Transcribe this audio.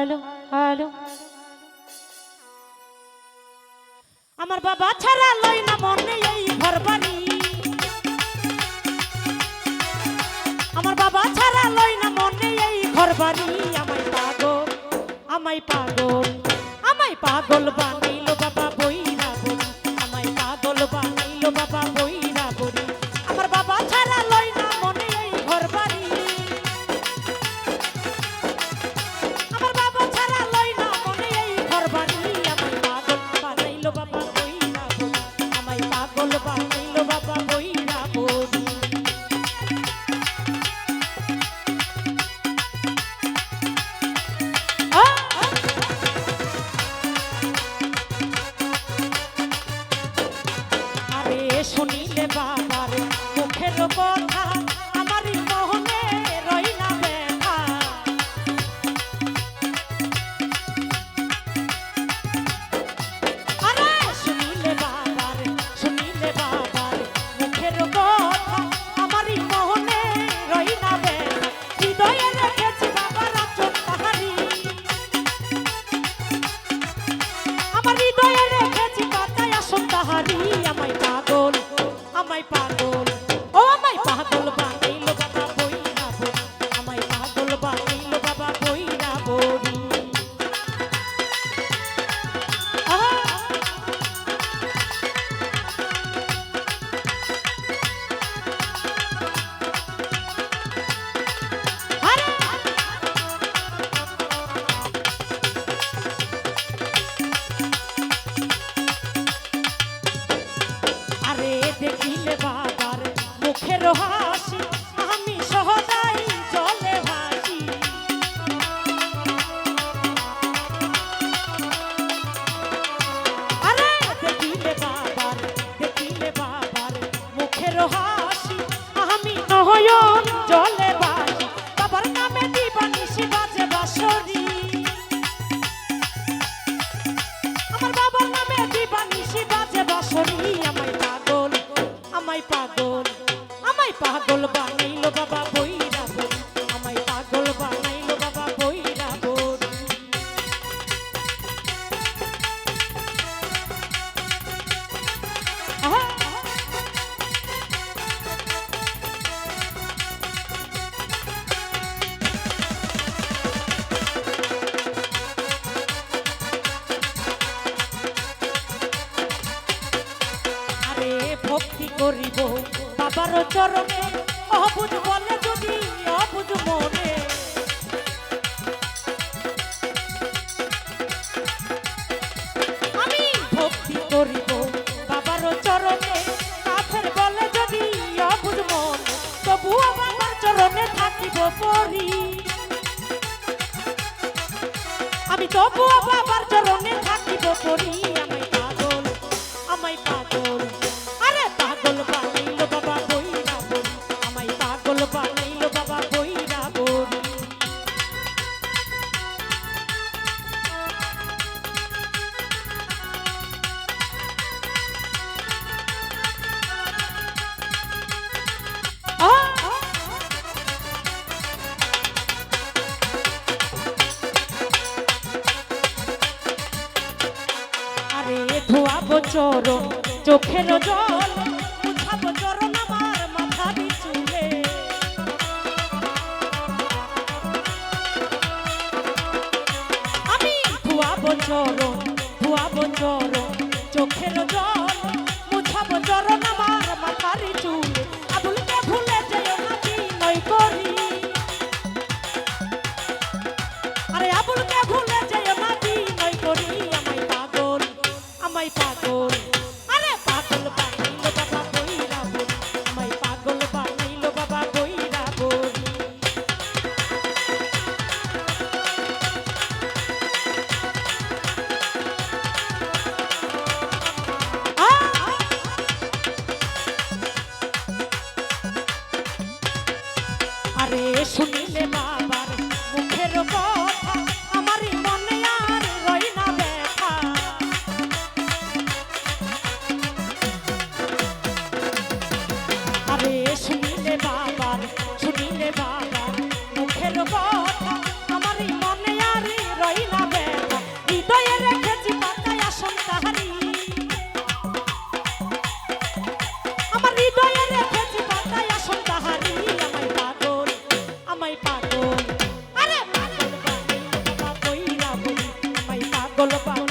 Hello hello আমার বাবা ছাড়া লই না মনে এই ঘর বাড়ি আমার বাবা ছাড়া লই না মনে এই ঘর বাড়ি আমায় পাগল আমায় পাগল বানাইলো বাবা বইরা বলি আমায় পাগল বানাইলো বাবা বইরা বলি আমার বাবা ছাড়া লই না মনে এই ঘর বাড়ি আমার বাবা ছাড়া লই না মনে এই ঘর বাড়ি আমায় পাগল বানাইলো বাবা বইরা বলি আমায় পাগল বানাইলো বাবা বইরা বলি শুনিলে বাবার মুখের কথা আমারই মোহনে রই না ব্যথা আরে শুনিলে বাবার মুখের কথা আমারই মোহনে রই না ব্যথা হৃদয়ে রেখেছি বাবার আচর তাহারি আমার হৃদয়ে রেখেছি পাতায় আসন তাহারি আমায় পাগল ও আমায় পাগল বানাইলো বাবা বইরা বলি আমায় পাগল বানাইলো বাবা বইরা বলি আরে দেখিলে বাবার মুখের হাসি আমি সহজাই জলে ভাসি আরে দেখিলে বাবার মুখের হাসি আমি নয়ন জলে ভাসি বাবার নামে দিবানিশি বাজে বাঁশরি আমার বাবার নামে দিবানিশি বাজে বাঁশরি আমায় পাগল বানাইলো বাবা বইরা বলি আমায় পাগল বানাইলো বাবা বইরা বলি আরে ভক্তি করিব বাবার চরণে অবুঝ বলে যদি অবুঝ মনে আমি ভক্তি করিব বাবার চরণে কাফের বলে যদি অবুঝ মনে তবুও বাবার চরণে থাকিব পরি আমি তবুও বাবার চরণে থাকিব পরি আমায় পাগল আরে পাগল বানাইলো বাবা বইরা বলি আমায় পাগল বানাইলো বাবা বইরা বলি আরে ধোয়াবো চরণ চোখের জল মুছাবো চরণ আমার মাথারি চুলে আমি ধোয়াবো চরণ চোখের জল মুছাবো চরণ আমার মাথারি চুলে আবুলকে ভুলে যেও না বিনয় করি আরে আবুলকে ভুলে যেও না বিনয় করি আমায় পাগল আরে পাগল বানাইলো বাবা বইরা বলি আমায় পাগল বানাইলো বাবা বইরা বলি আরে শুনিলে বাবার মুখের কথা পাগল, আরে পাগল বানাইলো বাবা কইরা বলি, আমায় পাগল বানাইলো।